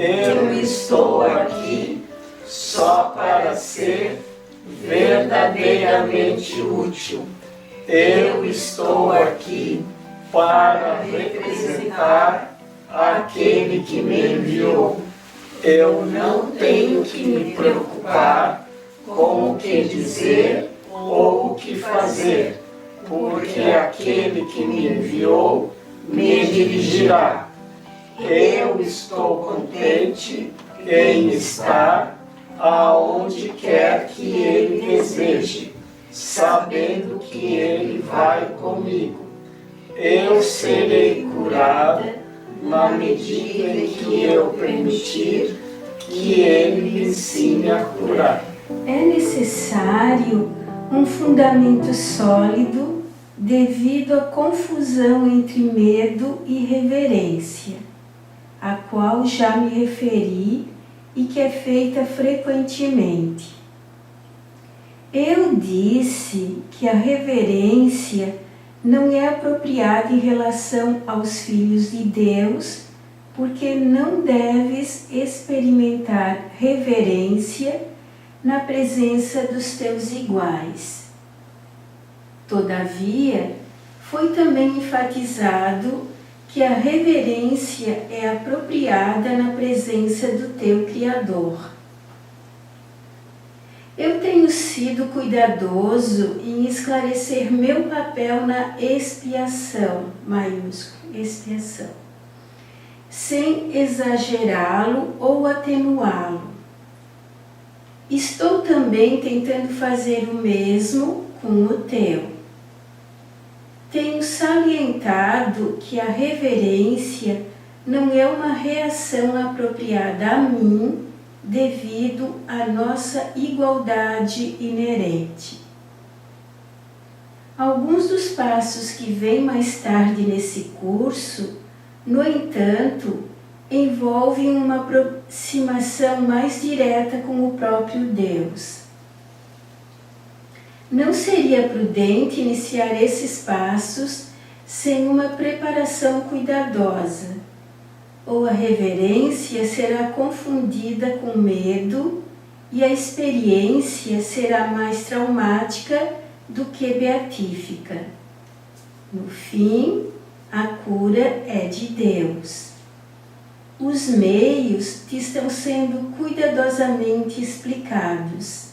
Eu estou aqui só para ser verdadeiramente útil. Eu estou aqui para representar aquele que me enviou. Eu não tenho que me preocupar com o que dizer ou o que fazer, porque aquele que me enviou me dirigirá. Eu estou contente em estar aonde quer que Ele deseje, sabendo que Ele vai comigo. Eu serei curada na medida em que eu permitir que Ele me ensine a curar. É necessário um fundamento sólido devido à confusão entre medo e reverência, a qual já me referi e que é feita frequentemente. Eu disse que a reverência não é apropriada em relação aos filhos de Deus, porque não deves experimentar reverência na presença dos teus iguais. Todavia, foi também enfatizado que a reverência é apropriada na presença do teu Criador. Eu tenho sido cuidadoso em esclarecer meu papel na expiação, maiúsculo, expiação, sem exagerá-lo ou atenuá-lo. Estou também tentando fazer o mesmo com o teu. Tenho salientado que a reverência não é uma reação apropriada a mim devido à nossa igualdade inerente. Alguns dos passos que vêm mais tarde nesse curso, no entanto, envolvem uma aproximação mais direta com o próprio Deus. Não seria prudente iniciar esses passos sem uma preparação cuidadosa, ou a reverência será confundida com medo e a experiência será mais traumática do que beatífica. No fim, a cura é de Deus. Os meios te estão sendo cuidadosamente explicados.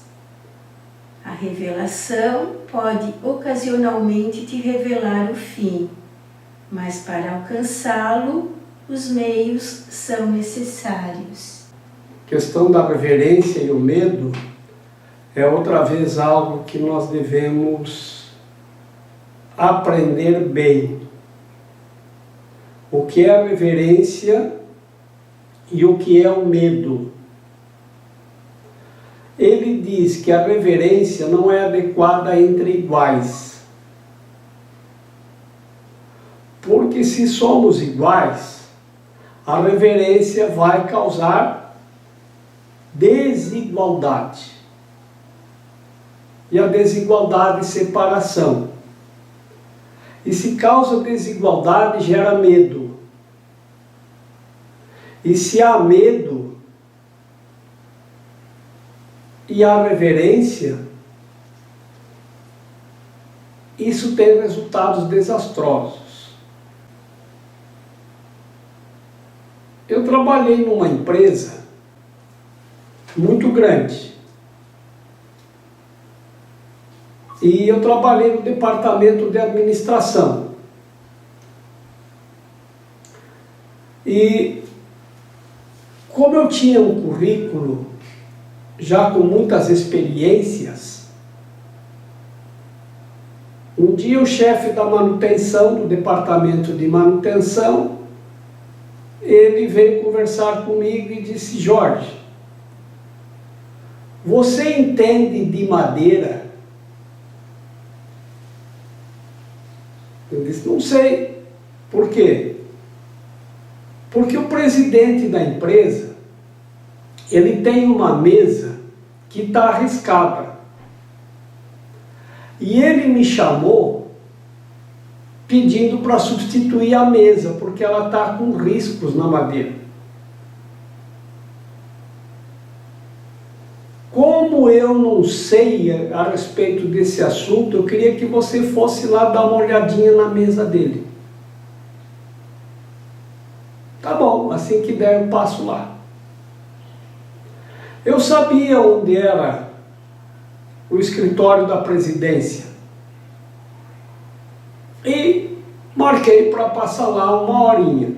A revelação pode ocasionalmente te revelar o fim, mas para alcançá-lo, os meios são necessários. A questão da reverência e o medo é outra vez algo que nós devemos aprender bem. O que é a reverência e o que é o medo? Ele diz que a reverência não é adequada entre iguais. Porque se somos iguais, a reverência vai causar desigualdade. E a desigualdade, separação. E se causa desigualdade, gera medo. E se há medo e há reverência, isso tem resultados desastrosos. Eu trabalhei numa empresa muito grande. E eu trabalhei no departamento de administração. E como eu tinha um currículo já com muitas experiências, um dia o chefe da manutenção, do departamento de manutenção, ele veio conversar comigo e disse: Jorge, você entende de madeira? Eu disse: não sei. Por quê? Porque o presidente da empresa, ele tem uma mesa que está arriscada. E ele me chamou pedindo para substituir a mesa, porque ela está com riscos na madeira. como eu não sei a respeito desse assunto, eu queria que você fosse lá dar uma olhadinha na mesa dele. Tá bom, assim que der eu passo lá. Eu sabia onde era o escritório da presidência e marquei para passar lá uma horinha.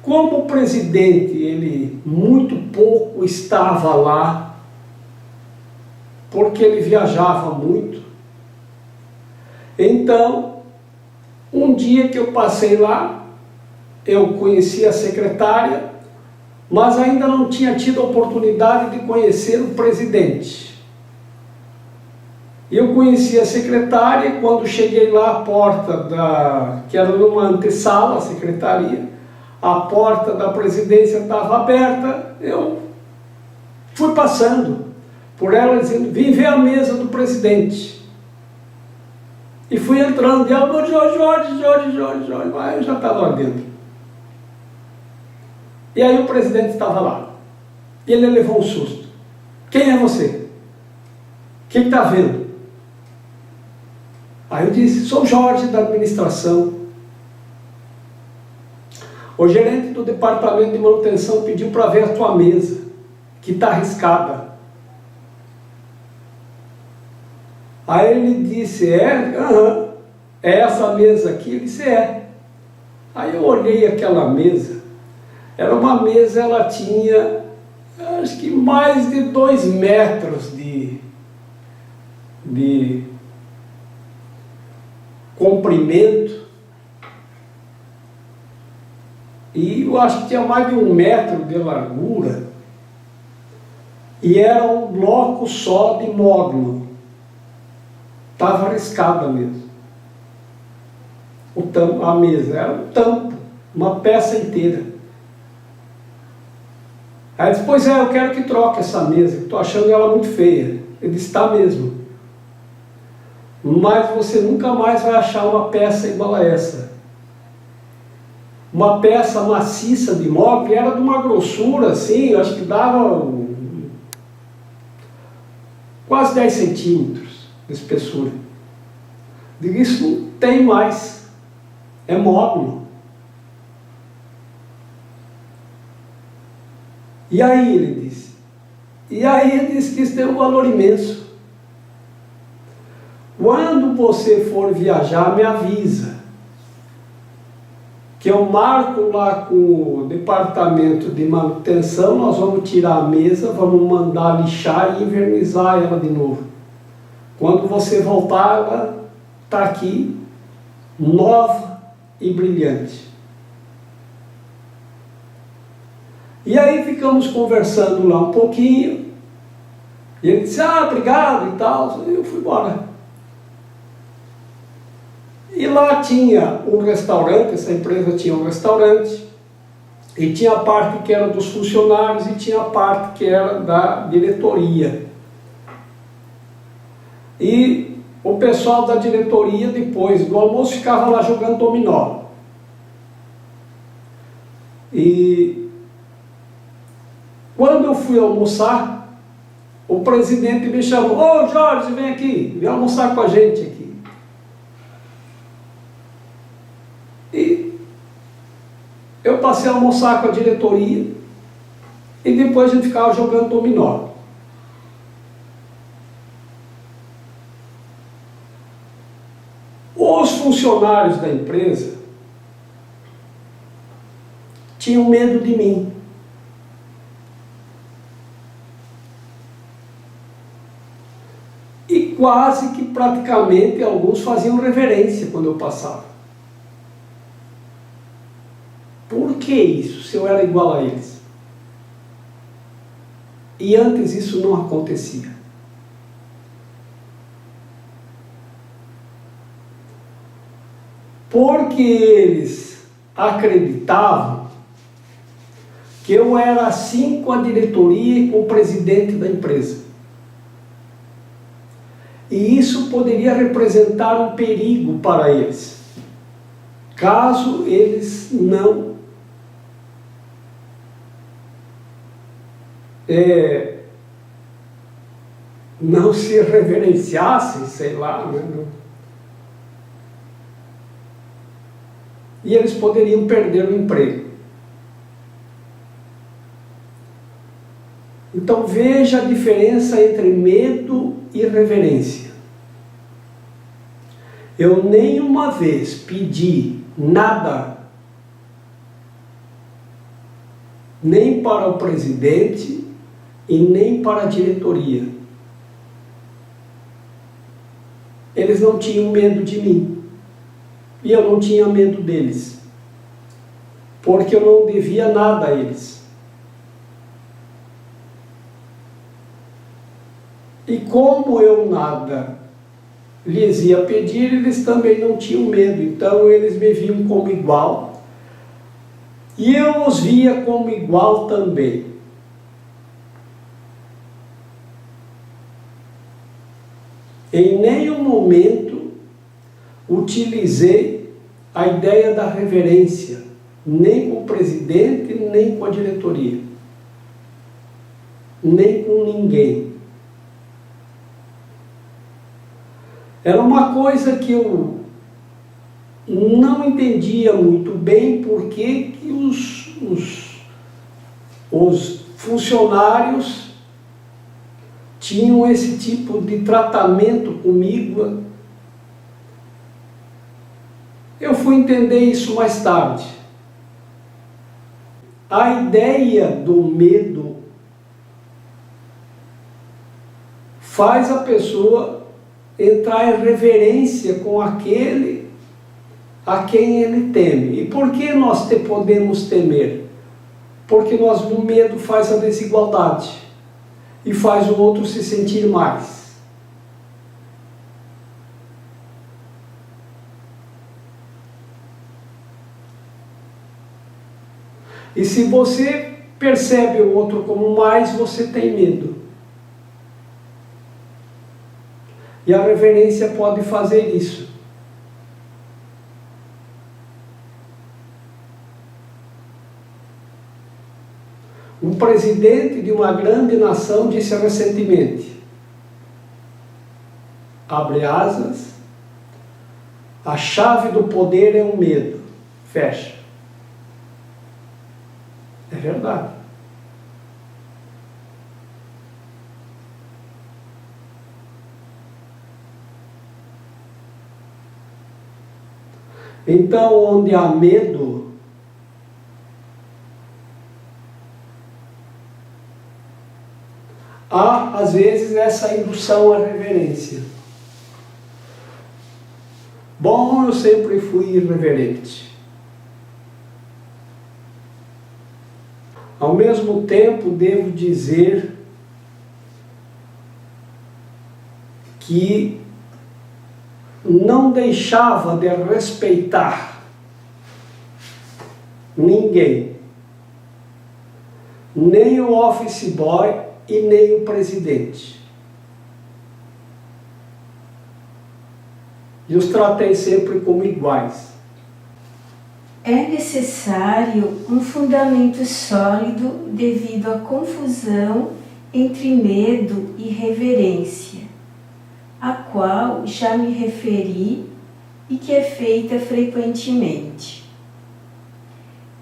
Como o presidente, ele muito pouco estava lá, porque ele viajava muito, então, um dia que eu passei lá, eu conheci a secretária, mas ainda não tinha tido a oportunidade de conhecer o presidente. Eu conheci a secretária e quando cheguei lá à porta que era numa antessala, a secretaria, a porta da presidência estava aberta, eu fui passando por ela dizendo, vim ver a mesa do presidente. E fui entrando, e ela falou, Jorge, mas eu já estava lá dentro. E aí o presidente estava lá. E ele levou um susto. Quem é você? O que está vendo? Aí eu disse, sou Jorge da administração. O gerente do departamento de manutenção pediu para ver a tua mesa, que está arriscada. Aí ele disse, é essa mesa aqui? Ele disse, é. Aí eu olhei aquela mesa, era uma mesa, ela tinha, acho que mais de 2 metros de comprimento, e eu acho que tinha mais de 1 metro de largura, e era um bloco só de módulo, estava arriscada mesmo. A mesa era um tampo, uma peça inteira. Aí disse, pois é, eu quero que troque essa mesa, estou achando ela muito feia. Ele disse, está mesmo. Mas você nunca mais vai achar uma peça igual a essa. Uma peça maciça de móvel, era de uma grossura assim, acho que dava quase 10 centímetros de espessura. Digo, isso não tem mais, é módulo. E aí ele disse que isso tem um valor imenso. Quando você for viajar, me avisa, que eu marco lá com o departamento de manutenção, nós vamos tirar a mesa, vamos mandar lixar e envernizar ela de novo. Quando você voltar, ela está aqui, nova e brilhante. E aí ficamos conversando lá um pouquinho, e ele disse, obrigado e tal, e eu fui embora. E lá tinha um restaurante, essa empresa tinha um restaurante, e tinha a parte que era dos funcionários e tinha a parte que era da diretoria. E o pessoal da diretoria, depois do almoço, ficava lá jogando dominó. E quando eu fui almoçar, o presidente me chamou, ô Jorge, vem aqui, vem almoçar com a gente aqui. E eu passei a almoçar com a diretoria e depois a gente ficava jogando dominó. Os funcionários da empresa tinham medo de mim. E quase que praticamente alguns faziam reverência quando eu passava. Por que isso, se eu era igual a eles? E antes isso não acontecia. Porque eles acreditavam que eu era assim com a diretoria e com o presidente da empresa. E isso poderia representar um perigo para eles, caso eles não não se reverenciassem, sei lá, né? E eles poderiam perder o emprego. Então veja a diferença entre medo e reverência. Eu nenhuma vez pedi nada, nem para o presidente e nem para a diretoria. Eles não tinham medo de mim. E eu não tinha medo deles. Porque eu não devia nada a eles. E como eu nada lhes ia pedir, eles também não tinham medo. Então eles me viam como igual. E eu os via como igual também. Em nenhum momento utilizei a ideia da reverência, nem com o presidente, nem com a diretoria, nem com ninguém. Era uma coisa que eu não entendia muito bem porque que os funcionários tinham esse tipo de tratamento comigo. Eu fui entender isso mais tarde. A ideia do medo faz a pessoa entrar em reverência com aquele a quem ele teme. E por que nós podemos temer? Porque o medo faz a desigualdade e faz o outro se sentir mais. E se você percebe o outro como mais, você tem medo. E a reverência pode fazer isso. Um presidente de uma grande nação disse recentemente, abre aspas, a chave do poder é o medo, fecha. É verdade. Então, onde há medo, há, às vezes, essa indução à reverência. Bom, eu sempre fui irreverente. Ao mesmo tempo, devo dizer que não deixava de respeitar ninguém, nem o office boy e nem o presidente. E os tratei sempre como iguais. É necessário um fundamento sólido devido à confusão entre medo e reverência, a qual já me referi e que é feita frequentemente.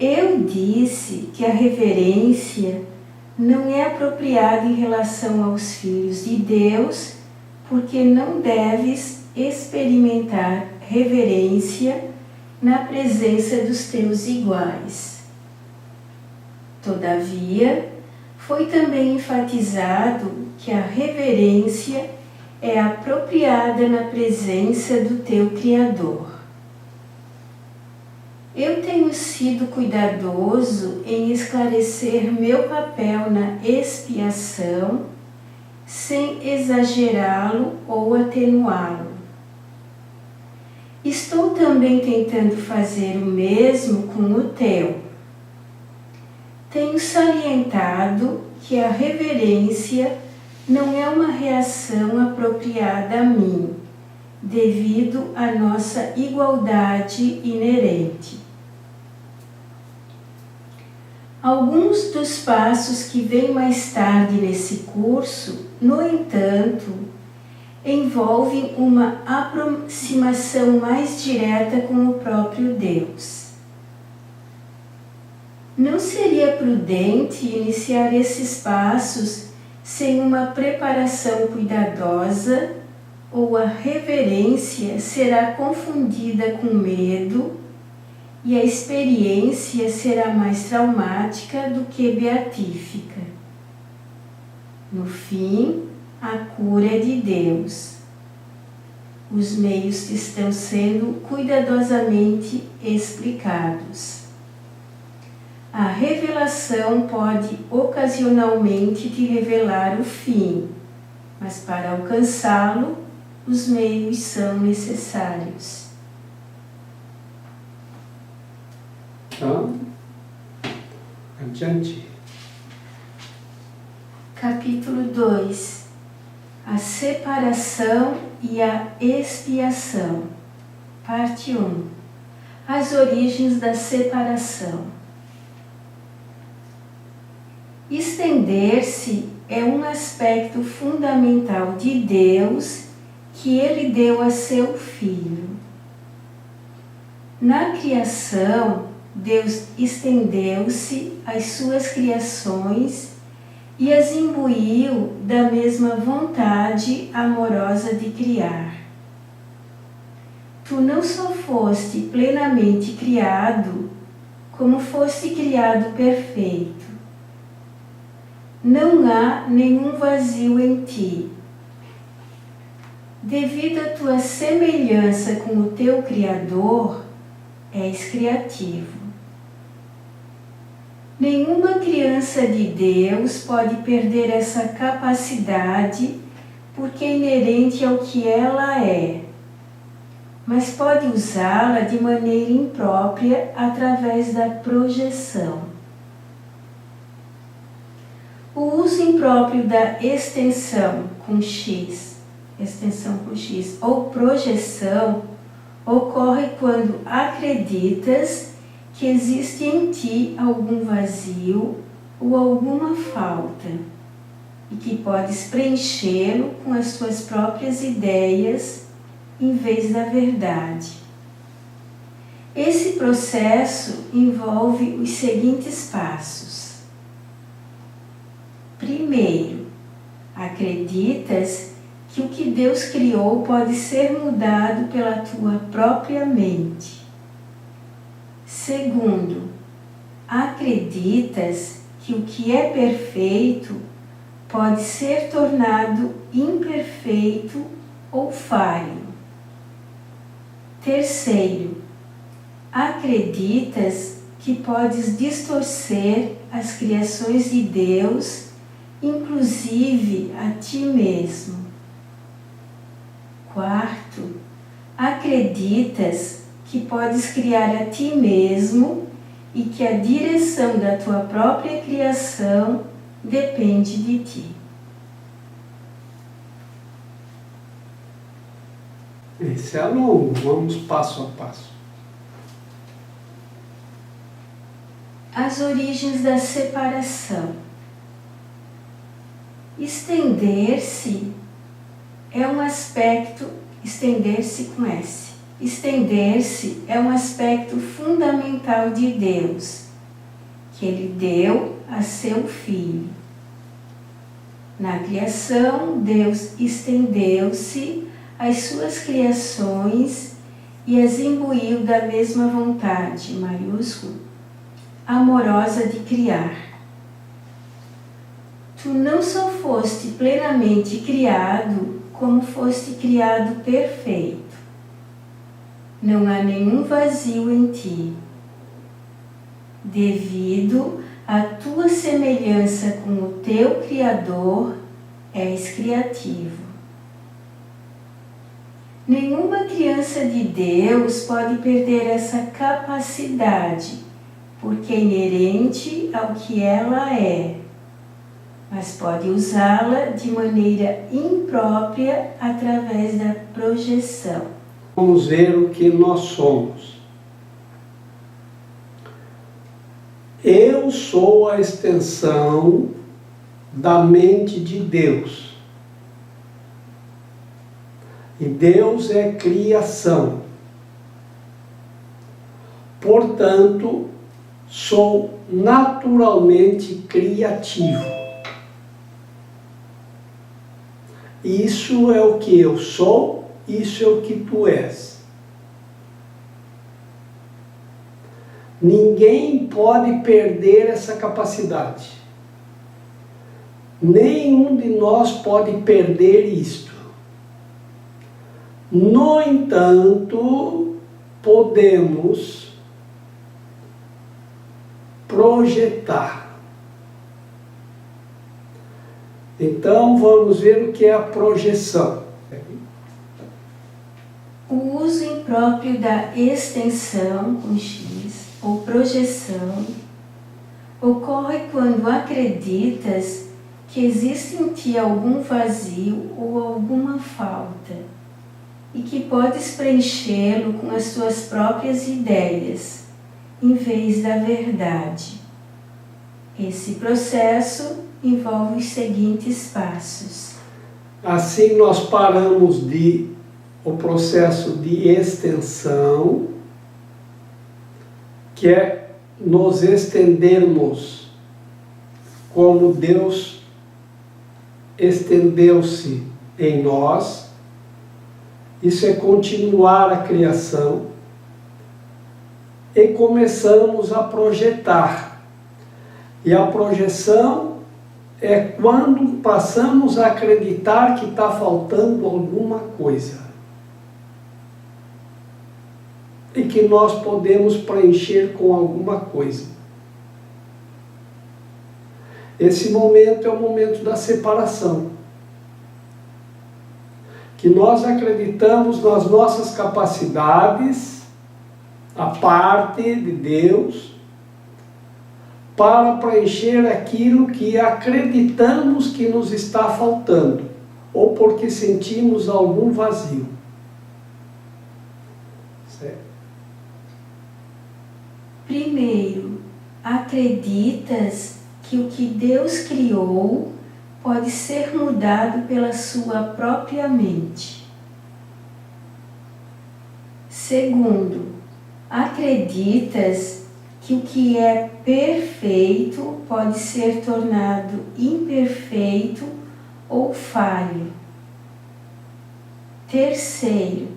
Eu disse que a reverência não é apropriada em relação aos filhos de Deus, porque não deves experimentar reverência na presença dos teus iguais. Todavia, foi também enfatizado que a reverência é apropriada na presença do teu Criador. Eu tenho sido cuidadoso em esclarecer meu papel na expiação, sem exagerá-lo ou atenuá-lo. Estou também tentando fazer o mesmo com o teu. Tenho salientado que a reverência não é uma reação apropriada a mim, devido à nossa igualdade inerente. Alguns dos passos que vêm mais tarde nesse curso, no entanto, envolvem uma aproximação mais direta com o próprio Deus. Não seria prudente iniciar esses passos sem uma preparação cuidadosa, ou a reverência será confundida com medo e a experiência será mais traumática do que beatífica. No fim, a cura é de Deus. Os meios estão sendo cuidadosamente explicados. A revelação pode ocasionalmente te revelar o fim, mas para alcançá-lo, os meios são necessários. Então, adiante. Capítulo 2. A separação e a expiação. Parte 1. As origens da separação. Estender-se é um aspecto fundamental de Deus que Ele deu a seu Filho. Na criação, Deus estendeu-se às suas criações e as imbuiu da mesma vontade amorosa de criar. Tu não só foste plenamente criado, como foste criado perfeito. Não há nenhum vazio em ti. Devido à tua semelhança com o teu Criador, és criativo. Nenhuma criança de Deus pode perder essa capacidade porque é inerente ao que ela é, mas pode usá-la de maneira imprópria através da projeção. O uso impróprio da extensão com X ou projeção ocorre quando acreditas que existe em ti algum vazio ou alguma falta e que podes preenchê-lo com as tuas próprias ideias em vez da verdade. Esse processo envolve os seguintes passos. Primeiro, acreditas que o que Deus criou pode ser mudado pela tua própria mente. Segundo, acreditas que o que é perfeito pode ser tornado imperfeito ou falho. Terceiro, acreditas que podes distorcer as criações de Deus, inclusive a ti mesmo. Quarto, acreditas que podes criar a ti mesmo e que a direção da tua própria criação depende de ti. Esse é longo, vamos passo a passo. As origens da separação. Estender-se é um aspecto, estender-se com S. Estender-se é um aspecto fundamental de Deus, que Ele deu a seu Filho. Na criação, Deus estendeu-se às suas criações e as imbuiu da mesma vontade, maiúsculo, amorosa de criar. Tu não só foste plenamente criado, como foste criado perfeito. Não há nenhum vazio em ti. Devido à tua semelhança com o teu Criador, és criativo. Nenhuma criança de Deus pode perder essa capacidade, porque é inerente ao que ela é, mas pode usá-la de maneira imprópria através da projeção. Vamos ver o que nós somos. Eu sou a extensão da mente de Deus. E Deus é criação. Portanto, sou naturalmente criativo. Isso é o que eu sou, isso é o que tu és. Ninguém pode perder essa capacidade. Nenhum de nós pode perder isto. No entanto, podemos projetar. Então, vamos ver o que é a projeção. O uso impróprio da extensão, com X, ou projeção, ocorre quando acreditas que existe em ti algum vazio ou alguma falta e que podes preenchê-lo com as tuas próprias ideias, em vez da verdade. Esse processo envolve os seguintes passos. Assim nós paramos o processo de extensão, que é nos estendermos como Deus estendeu-se em nós. Isso é continuar a criação. E começamos a projetar. E a projeção é quando passamos a acreditar que está faltando alguma coisa. E que nós podemos preencher com alguma coisa. Esse momento é o momento da separação. Que nós acreditamos nas nossas capacidades, a parte de Deus, para preencher aquilo que acreditamos que nos está faltando, ou porque sentimos algum vazio. Certo? Primeiro, acreditas que o que Deus criou pode ser mudado pela sua própria mente. Segundo, acreditas que o que é perfeito pode ser tornado imperfeito ou falho. Terceiro,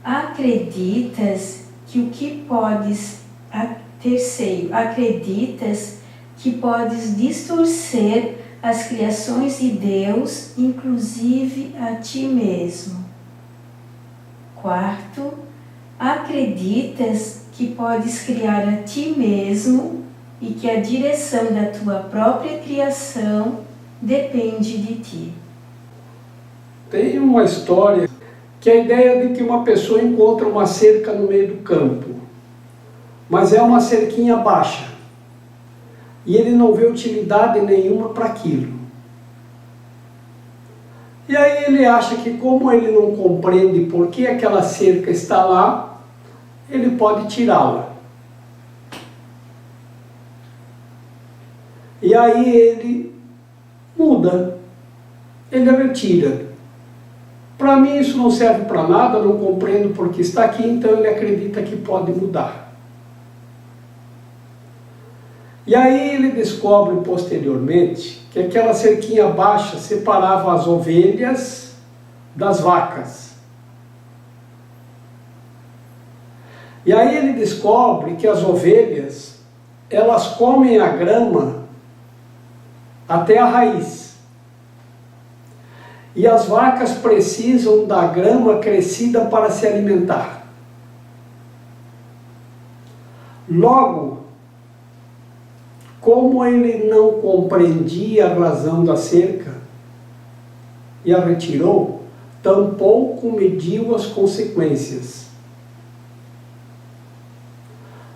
acreditas que podes distorcer as criações de Deus, inclusive a ti mesmo. Quarto, acreditas que podes criar a ti mesmo e que a direção da tua própria criação depende de ti. Tem uma história que é a ideia de que uma pessoa encontra uma cerca no meio do campo, mas é uma cerquinha baixa, e ele não vê utilidade nenhuma para aquilo. E aí ele acha que, como ele não compreende por que aquela cerca está lá, ele pode tirá-la. E aí ele muda, ele retira. Para mim isso não serve para nada, não compreendo por que está aqui, então ele acredita que pode mudar. E aí ele descobre posteriormente que aquela cerquinha baixa separava as ovelhas das vacas. E aí ele descobre que as ovelhas, elas comem a grama até a raiz. E as vacas precisam da grama crescida para se alimentar. Logo, como ele não compreendia a razão da cerca e a retirou, tampouco mediu as consequências.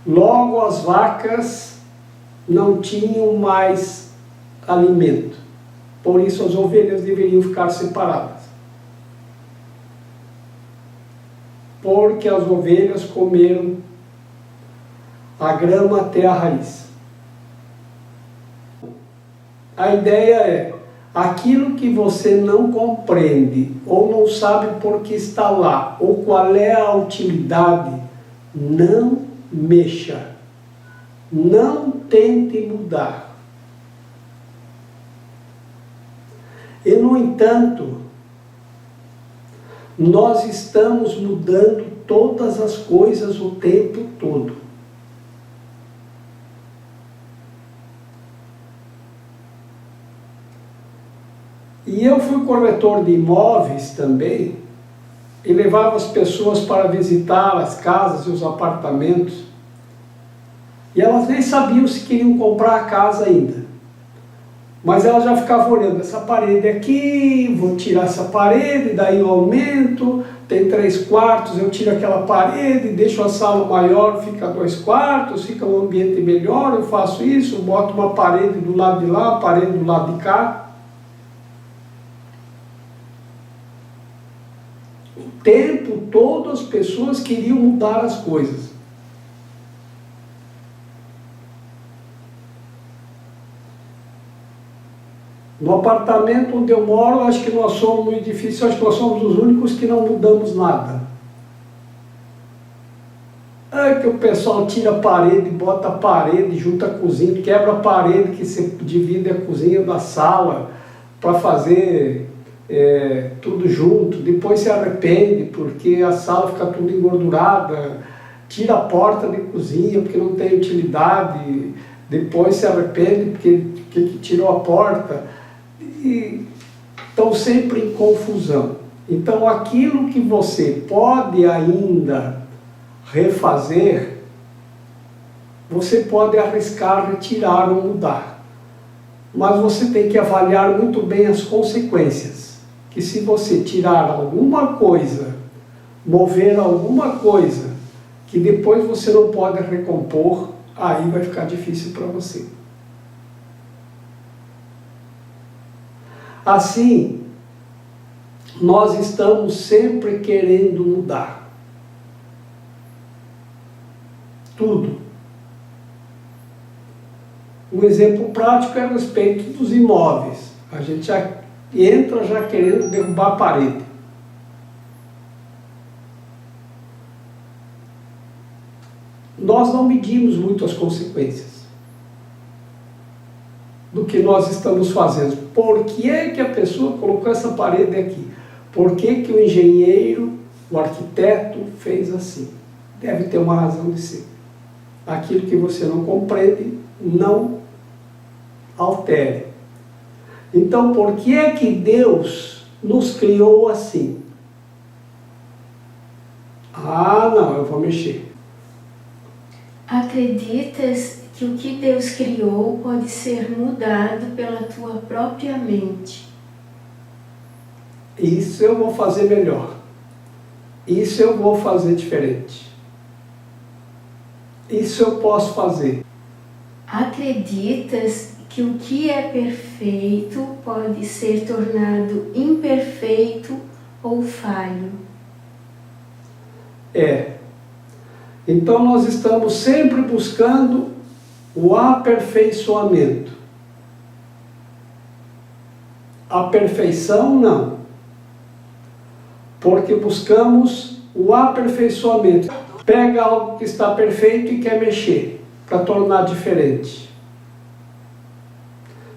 Logo as vacas não tinham mais alimento. Por isso as ovelhas deveriam ficar separadas. Porque as ovelhas comeram a grama até a raiz. A ideia é, aquilo que você não compreende, ou não sabe por que está lá, ou qual é a utilidade, não mexa. Não tente mudar. E, no entanto, nós estamos mudando todas as coisas o tempo todo. E eu fui corretor de imóveis também, e levava as pessoas para visitar as casas e os apartamentos. E elas nem sabiam se queriam comprar a casa ainda. Mas elas já ficavam olhando, essa parede aqui, vou tirar essa parede, daí eu aumento, tem 3 quartos, eu tiro aquela parede, deixo a sala maior, fica 2 quartos, fica um ambiente melhor, eu faço isso, boto uma parede do lado de lá, uma parede do lado de cá. O tempo todo as pessoas queriam mudar as coisas. No apartamento onde eu moro, acho que nós somos, no edifício, acho que nós somos os únicos que não mudamos nada. É que o pessoal tira a parede, bota a parede, junta a cozinha, quebra a parede que se divide a cozinha da sala para fazer tudo junto, depois se arrepende porque a sala fica tudo engordurada, tira a porta de cozinha porque não tem utilidade, depois se arrepende porque tirou a porta. E estão sempre em confusão. Então, aquilo que você pode ainda refazer, você pode arriscar, retirar ou mudar. Mas você tem que avaliar muito bem as consequências. Que se você tirar alguma coisa, mover alguma coisa, que depois você não pode recompor, aí vai ficar difícil para você. Assim, nós estamos sempre querendo mudar. Tudo. Um exemplo prático é a respeito dos imóveis. A gente já entra já querendo derrubar a parede. Nós não medimos muito as consequências do que nós estamos fazendo. Por que é que a pessoa colocou essa parede aqui? Por que que o engenheiro, o arquiteto fez assim? Deve ter uma razão de ser. Aquilo que você não compreende, não altere. Então, por que é que Deus nos criou assim? Ah, não, eu vou mexer. Acreditas que o que Deus criou pode ser mudado pela tua própria mente? Isso eu vou fazer melhor. Isso eu vou fazer diferente. Isso eu posso fazer. Acreditas que o que é perfeito pode ser tornado imperfeito ou falho? Então nós estamos sempre buscando o aperfeiçoamento. A perfeição não. Porque buscamos o aperfeiçoamento. Pega algo que está perfeito e quer mexer para tornar diferente.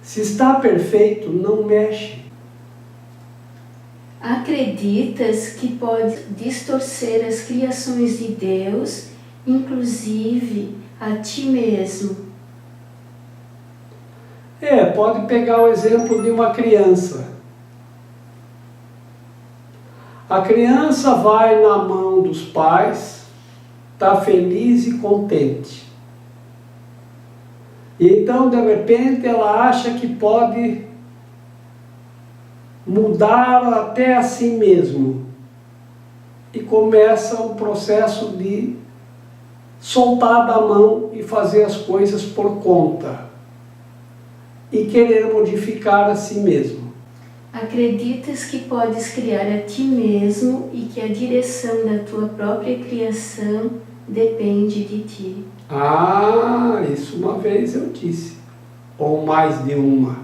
Se está perfeito, não mexe. Acreditas que pode distorcer as criações de Deus, inclusive a ti mesmo? Pode pegar o exemplo de uma criança. A criança vai na mão dos pais, está feliz e contente. E então, de repente, ela acha que pode mudar até a si mesmo. E começa um processo de soltar da mão e fazer as coisas por conta. E querer modificar a si mesmo. Acreditas que podes criar a ti mesmo e que a direção da tua própria criação depende de ti? Isso uma vez eu disse, ou mais de uma.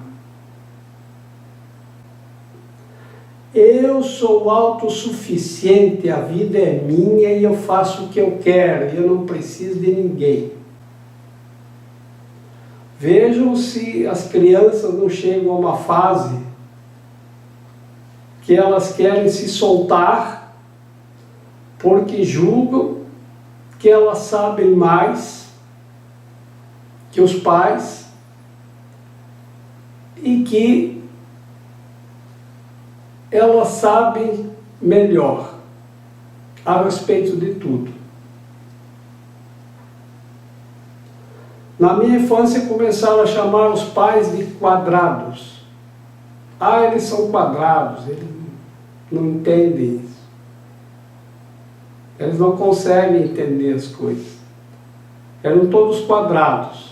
eu sou autossuficiente, a vida é minha e eu faço o que eu quero, eu não preciso de ninguém. Vejam se as crianças não chegam a uma fase que elas querem se soltar porque julgam que elas sabem mais que os pais e que elas sabem melhor a respeito de tudo. Na minha infância começaram a chamar os pais de quadrados. Ah, eles são quadrados, eles não entendem isso. Eles não conseguem entender as coisas. Eram todos quadrados.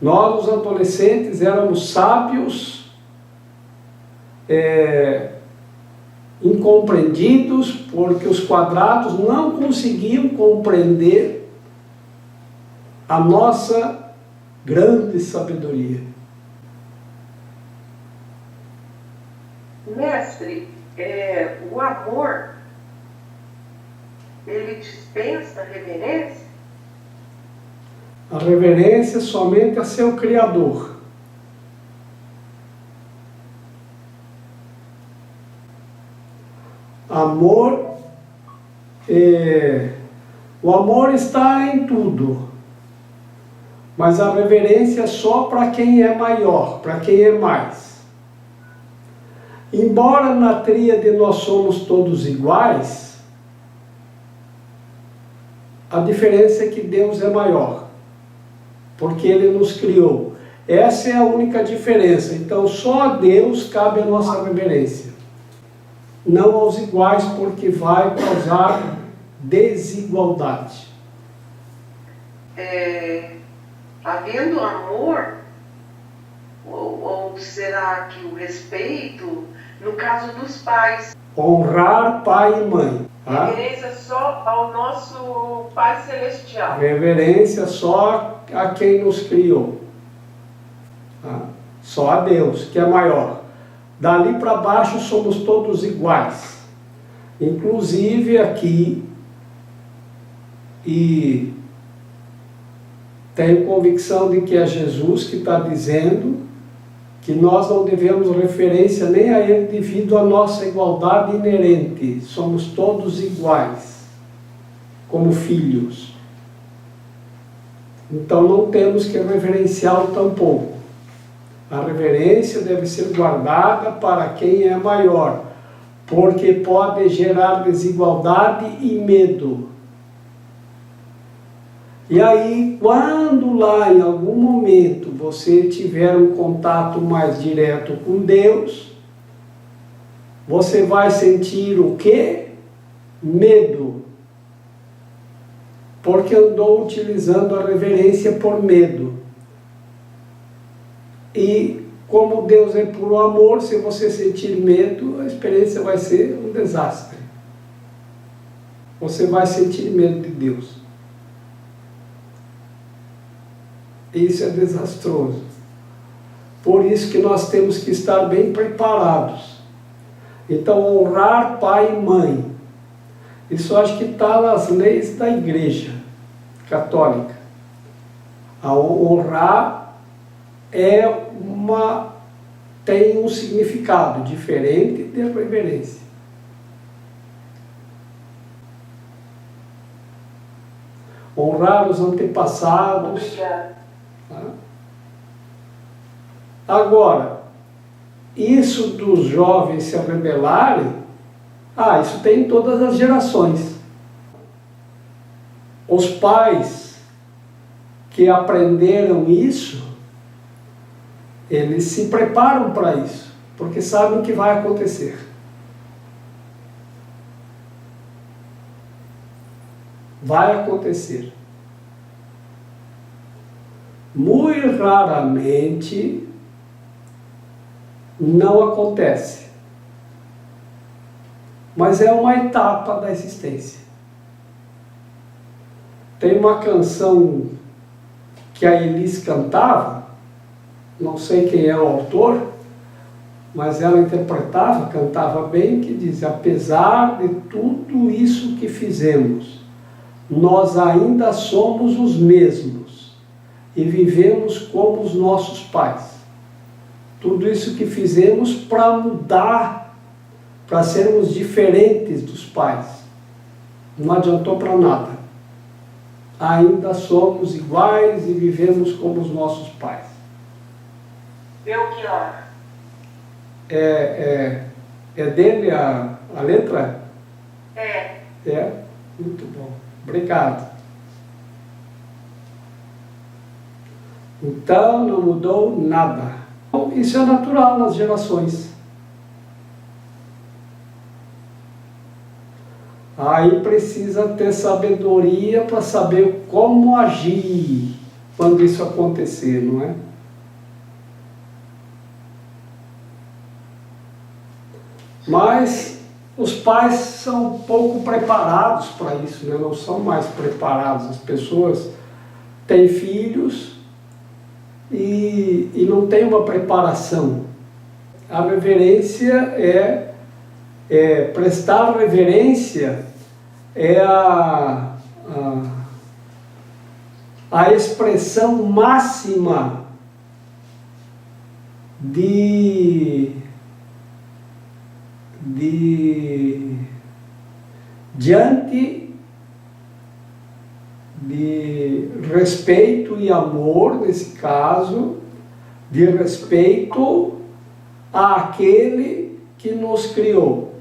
Nós, os adolescentes, éramos sábios, incompreendidos, porque os quadrados não conseguiam compreender a nossa grande sabedoria. Mestre, o amor, ele dispensa a reverência? A reverência somente a seu Criador. Amor, o amor está em tudo, mas a reverência é só para quem é maior, para quem é mais. Embora na tríade nós somos todos iguais, a diferença é que Deus é maior, porque Ele nos criou. Essa é a única diferença. Então só a Deus cabe a nossa reverência, não aos iguais, porque vai causar desigualdade. Havendo amor, ou será que o respeito, no caso dos pais, Honrar pai e mãe. Tá? reverência só ao nosso Pai Celestial? Reverência só a quem nos criou. Tá? Só a Deus, que é maior. Dali para baixo somos todos iguais. Inclusive aqui, e tenho convicção de que é Jesus que está dizendo que nós não devemos referência nem a Ele devido à nossa igualdade inerente. Somos todos iguais, como filhos. Então não temos que reverenciá-lo tampouco. A reverência deve ser guardada para quem é maior, porque pode gerar desigualdade e medo. E aí, quando lá em algum momento você tiver um contato mais direto com Deus, você vai sentir o quê? Medo. Porque andou utilizando a reverência por medo. E como Deus é puro amor, se você sentir medo, a experiência vai ser um desastre. Você vai sentir medo de Deus. Isso é desastroso. Por isso que nós temos que estar bem preparados. Então, honrar pai e mãe. Isso acho que está nas leis da Igreja Católica. A honrar tem um significado diferente de reverência. Honrar os antepassados. Obrigada. Agora, isso dos jovens se rebelarem, isso tem em todas as gerações. Os pais que aprenderam isso, eles se preparam para isso, porque sabem o que vai acontecer. Vai acontecer. Muito raramente não acontece. Mas é uma etapa da existência. Tem uma canção que a Elis cantava, não sei quem é o autor, mas ela interpretava, cantava bem, que diz: apesar de tudo isso que fizemos, nós ainda somos os mesmos e vivemos como os nossos pais. Tudo isso que fizemos para mudar, para sermos diferentes dos pais, não adiantou para nada. Ainda somos iguais e vivemos como os nossos pais. Belchior. É dele a letra? É. É? Muito bom. Obrigado. Então não mudou nada. Bom, isso é natural nas gerações. Aí precisa ter sabedoria para saber como agir quando isso acontecer, não é? Mas os pais são pouco preparados para isso, né? Não são mais preparados. As pessoas têm filhos e não têm uma preparação. A reverência prestar reverência é a expressão máxima diante de respeito e amor, nesse caso, de respeito àquele que nos criou.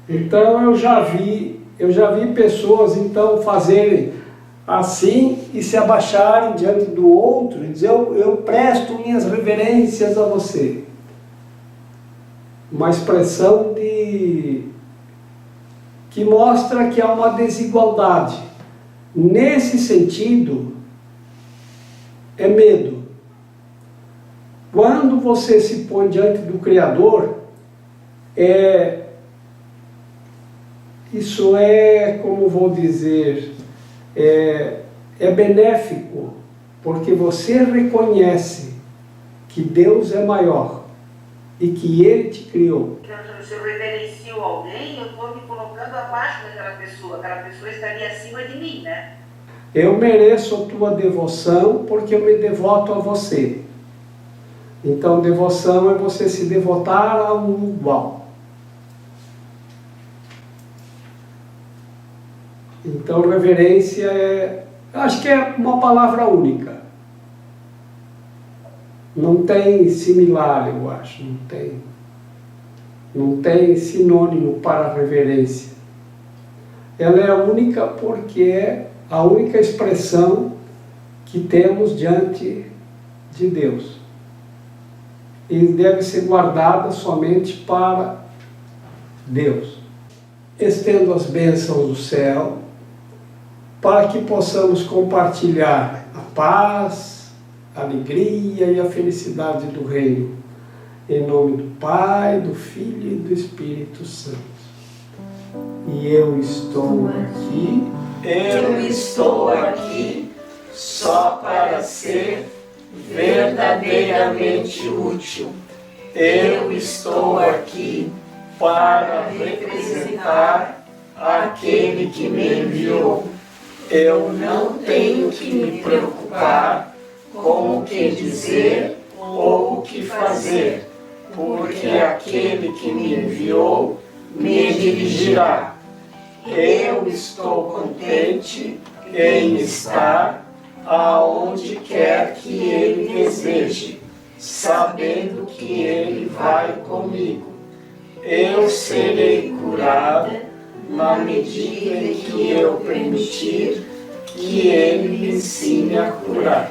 Então eu já vi pessoas então fazerem assim e se abaixarem diante do outro e dizer: eu presto minhas reverências a você. Uma expressão que mostra que há uma desigualdade. Nesse sentido, é medo. Quando você se põe diante do Criador, isso como vou dizer, é benéfico, porque você reconhece que Deus é maior e que Ele te criou. Se eu reverencio alguém, eu estou me colocando abaixo daquela pessoa estaria acima de mim, né? Eu mereço a tua devoção porque eu me devoto a você. Então, devoção é você se devotar a um igual. Então, reverência acho que é uma palavra única. Não tem similar, eu acho. Não tem sinônimo para reverência. Ela é única porque é a única expressão que temos diante de Deus. E deve ser guardada somente para Deus. Estendo as bênçãos do céu, para que possamos compartilhar a paz, a alegria e a felicidade do reino. Em nome do Pai, do Filho e do Espírito Santo. E eu estou aqui. Eu estou aqui só para ser verdadeiramente útil. Eu estou aqui para representar aquele que me enviou. Eu não tenho que me preocupar com o que dizer ou o que fazer, porque aquele que me enviou me dirigirá. Eu estou contente em estar aonde quer que Ele deseje, sabendo que Ele vai comigo. Eu serei curada na medida em que eu permitir que Ele me ensine a curar.